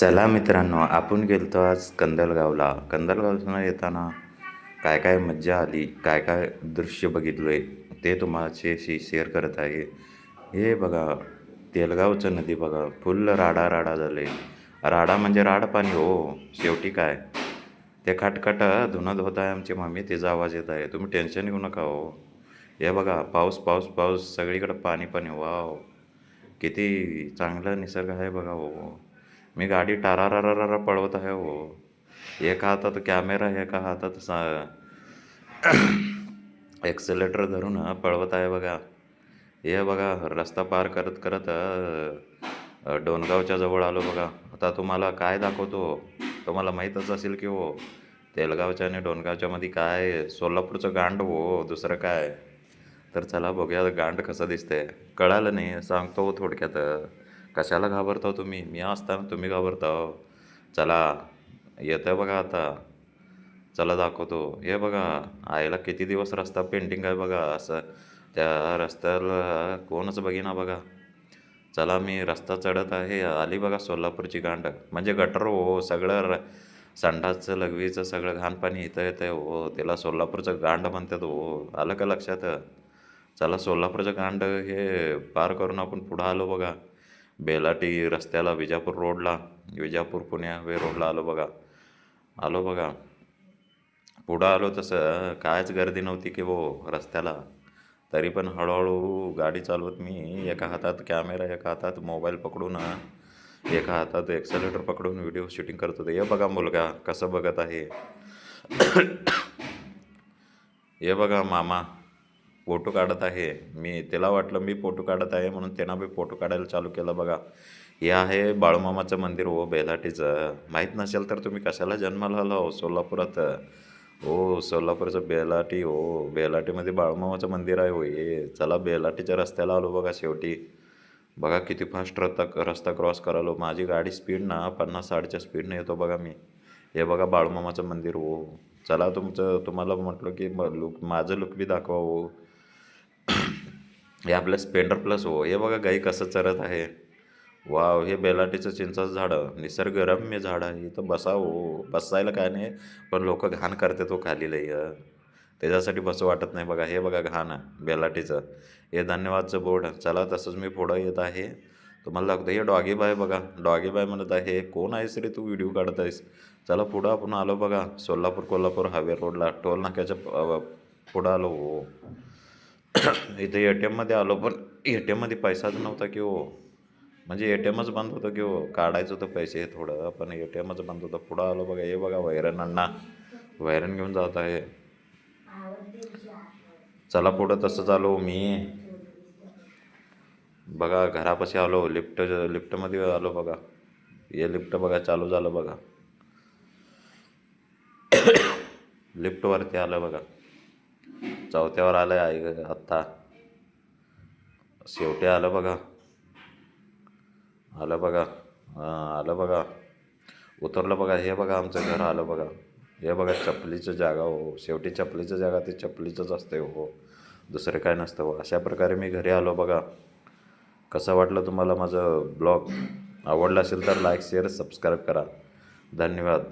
चला मित्रांनो, आपण गेलतो आज कंदलगावला. कंदलगावला येताना काय काय मज्जा आली, काय काय दृश्य बघितलोय ते तुम्हाशी शेअर करत आहे. हे बघा, तेलगावचं नदी बघा, फुल राडा राडा झाले. राडा म्हणजे राड पाणी हो. शेवटी काय ते खटखट धुणं धुत आहे आमची मम्मी, तिचा आवाज येत आहे. तुम्ही टेन्शन घेऊ नका हो. हे बघा, पाऊस पाऊस पाऊस सगळीकडे पाणी पाणी. वाव, किती चांगला निसर्ग आहे बघा हो. मी गाडी टारारारारा पळवत आहे हो. एका हातात कॅमेरा, एका हातात एक्सेलेटर धरून पळवत आहे बघा. हे बघा, रस्ता पार करत करत डोणगावच्या जवळ आलो बघा. आता तुम्हाला काय दाखवतो, तुम्हाला माहीतच असेल की हो, तेलगावच्या आणि डोणगावच्या मध्ये काय सोलापूरचं गांड हो, दुसरं काय. तर चला बघूया गांड कसं दिसतंय. कळालं नाही सांगतो हो थोडक्यात. कशाला घाबरताव तुम्ही? मी असताना तुम्ही घाबरताव. चला, येतं बघा आता. चला दाखवतो. हे बघा, आईला किती दिवस रस्ता पेंटिंग आहे बघा. असं त्या रस्त्याला कोणच बघेना बघा. चला, मी रस्ता चढत आहे. आली बघा सोलापूरची गांड. म्हणजे गटर हो सगळं. संडासचं लघवीचं सगळं घाण पाणी इथं येतं आहे हो. त्याला सोलापूरचं गांड म्हणतात हो. आलं का लक्षात? चला, सोलापूरचं गांड हे पार करून आपण पुढं आलो बघा. बेलाटी रस्त्याला, विजापूर रोडला, विजापूर पुणे हायवे रोडला आलो बघा. आलो बघा. पुढं आलो तसं कायच गर्दी नव्हती की हो रस्त्याला. तरी पण हळूहळू गाडी चालवत मी, एका हातात कॅमेरा, एका हातात मोबाईल पकडून, एका हातात एक्सेलेटर पकडून व्हिडिओ शूटिंग करत होते. हे बघा मुलगा कसं बघत आहे. हे बघा मामा फोटो काढत आहे. त्याला वाटलं मी फोटो काढत आहे म्हणून त्यांना बी फोटो काढायला चालू केलं बघा. हे आहे बाळूमामाचं मंदिर हो, बेलाटीचं. माहीत नसेल तर तुम्ही कशाला जन्माला आला हो सोलापुरात. हो, सोलापूरचं बेलाटी हो. बेलाटीमध्ये बाळूमामाचं मंदिर आहे हो हे. चला, बेलाटीच्या रस्त्याला आलो बघा शेवटी. बघा किती फास्ट रस्ता क्रॉस करालो. माझी गाडी स्पीड ना 50-60च्या स्पीडने येतो बघा मी. हे बघा बाळूमामाचं मंदिर हो. चला, तुम्हाला म्हटलं की माझं लुक बी दाखवा हो. हे आपलं स्प्लेंडर प्लस हो. हे बघा गाई कसं चरत आहे. वाव, हे बेलाटीचं चिंचाचं झाडं, निसर्गरम्य झाड आहे. इथं बसा हो. बसायला काय नाही, पण लोक घाण करते तो खाली लई. त्याच्यासाठी बसं वाटत नाही बघा. हे बघा घाण बेलाटीचं. हे धन्यवादचं बोर्ड. चला, तसंच मी पुढं येत आहे. तुम्हाला लागतं हे डॉगी बाय बघा. डॉगी बाय म्हणत आहे. कोण आहेस रे तू, व्हिडिओ काढत आहेस? चला, पुढं आपण आलो बघा सोलापूर कोल्हापूर हायवे रोडला. टोल नाक्याच्या पुढं आलो हो. इथं ATMमध्ये आलो, पण ATMमध्ये पैसाच नव्हता की हो. म्हणजे ATMच बंद होतं की हो. काढायचं होतं पैसे थोडं, पण ATMच बंद होतं. पुढं आलो बघा. हे बघा वैरण अण्णा वैरण घेऊन जात आहे. चला, पुढं तसंच आलो मी बघा. घरापाशी आलो. लिफ्टमध्ये आलो बघा. हे लिफ्ट बघा चालू झालं बघा. लिफ्टवरती आलं बघा. चौथ्यावर आलं आहे आत्ता. शेवटी आलं बघा. आलं बघा. आलं बघा. उतरलं बघा. हे बघा आमचं घर आलं बघा. हे बघा चपलीचं जागा हो. शेवटी चपलीचं जागा ते चपलीचंच असते हो, दुसरं काय नसतं हो. अशा प्रकारे मी घरी आलो बघा. कसं वाटलं तुम्हाला माझं ब्लॉग? आवडलं असेल तर लाईक शेअर सबस्क्राईब करा. धन्यवाद.